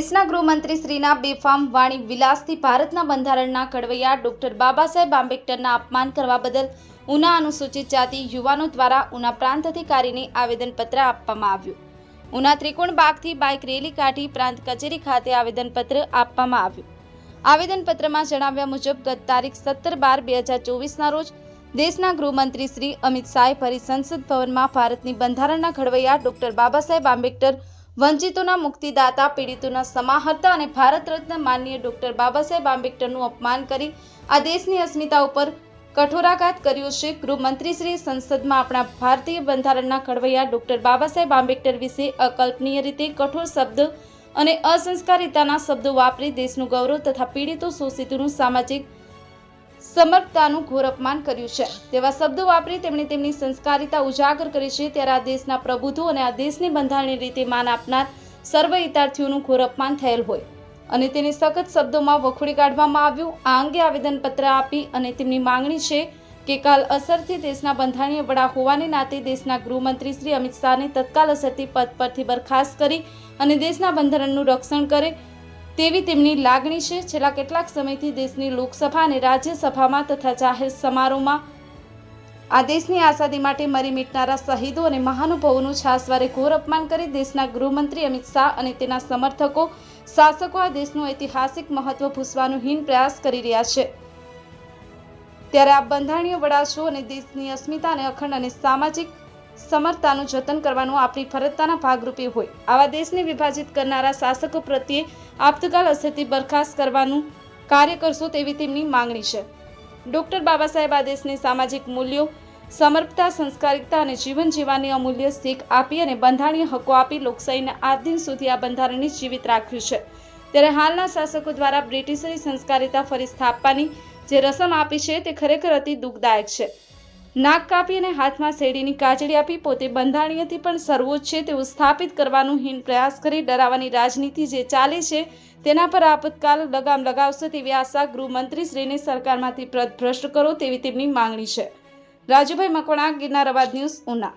દેશના ગૃહમંત્રી શ્રીના બેફામ વાણી વિલાસથી ભારતના બંધારણના ઘડવૈયા ડોક્ટર બાબા સાહેબ આંબેડકરના અપમાન કરવા બદલ ઉના અનુસૂચિત જાતિ યુવાનો દ્વારા ઉના પ્રાંત અધિકારીને આવેદનપત્ર આપવામાં આવ્યું। ઉના ત્રિકોણ બાગથી બાઇક રેલી કાઢી પ્રાંત કચેરી ખાતે આવેદનપત્ર આપવામાં આવ્યું। આવેદનપત્રમાં જણાવ્યા મુજબ ગત તારીખ 17/12/2024ના રોજ દેશના ગૃહમંત્રી શ્રી અમિત શાહે ફરી સંસદ ભવનમાં ભારતની બંધારણના ઘડવૈયા ડોક્ટર બાબા સાહેબ આંબેડકર, વંચિતોના મુક્તિદાતા, પીડિતોના સમાહર્તા અને ભારત રત્ન માનનીય ડોક્ટર બાબા સાહેબ આંબેડકરનું અપમાન કરી આ દેશની અસ્મિતા ઉપર કઠોરાઘાત કર્યો છે। ગૃહમંત્રીશ્રીએ સંસદમાં આપણા ભારતીય બંધારણના ઘડવૈયા ડોક્ટર બાબા સાહેબ આંબેડકર વિશે અકલ્પનીય રીતે કઠોર શબ્દ અને અસંસ્કારિતાના શબ્દો વાપરી દેશનું ગૌરવ તથા પીડિતો, શોષિતોનું સામાજિક સમર્પતાનું ઘોર અપમાન કર્યું છે। તેવા શબ્દો વાપરી તેમણે તેમની સંસ્કારિતા ઉજાગર કરી છે। ત્યારે આ દેશના પ્રબુદ્ધો અને આ દેશની બંધારણીય રીતે માન આપનાર સર્વ હિતાર્થીઓનું ઘોર અપમાન થયેલ હોય અને તેને સખત શબ્દોમાં વખોડી કાઢવામાં આવ્યું। આ અંગે આવેદનપત્ર આપી અને તેમની માંગણી છે કે કાલ અસરથી દેશના બંધારણીય વડા હોવાને નાતે દેશના ગૃહમંત્રી શ્રી અમિત શાહને તત્કાલ અસરથી પદ પરથી બરખાસ્ત કરી અને દેશના બંધારણનું રક્ષણ કરે તેવી તેમની લાગણી છે। છેલ્લા કેટલાક સમયથી દેશની લોકસભા અને રાજ્યસભામાં તથા જાહેર સમારોહમાં આ દેશની આઝાદી માટે મરી મીટનારા શહીદો અને મહાનુભાવોનું છાસવારે ઘોર અપમાન કરી દેશના ગૃહમંત્રી અમિત શાહ અને તેના સમર્થકો, શાસકો આ દેશનું ઐતિહાસિક મહત્વ ભૂસવાનો હીન પ્રયાસ કરી રહ્યા છે। ત્યારે આ બંધારણીય વડા છો અને દેશની અસ્મિતા અને અખંડ અને સામાજિક સમરતાનું જતન કરવાનું આપણી ફરજતાના ભાગરૂપે હોય આવા દેશને વિભાજિત કરનારા શાસકો પ્રત્યે આપતકાલ અસરથી બરખાસ્ત કરવાનું કાર્ય કરશો તેવી તેમની માંગણી છે। ડોક્ટર બાબા સાહેબ આ દેશને સામાજિક મૂલ્યો, સમર્પતા, સંસ્કારિતા અને જીવન જીવવાની અમૂલ્ય શીખ આપી અને બંધારણીય હકો આપી લોકશાહીના આજ દિન સુધી આ બંધારણને જીવિત રાખ્યું છે। ત્યારે હાલના શાસકો દ્વારા બ્રિટિશરી સંસ્કારિતા ફરી સ્થાપવાની જે રસમ આપી છે તે ખરેખર અતિ દુઃખદાયક છે। નાક કાપી અને હાથમાં શેરડીની કાજળી આપી પોતે બંધારણીયથી પણ સર્વોચ્ચ છે તેવું સ્થાપિત કરવાનું હીન પ્રયાસ કરી ડરાવવાની રાજનીતિ જે ચાલે છે તેના પર આપતકાલ લગામ લગાવશે તેવી આશા ગૃહમંત્રીશ્રીને સરકારમાંથી ભ્રષ્ટ કરો તેવી તેમની માંગણી છે। રાજુભાઈ મકવાણા, ગિરનાર અવાજ ન્યૂઝ, ઉના।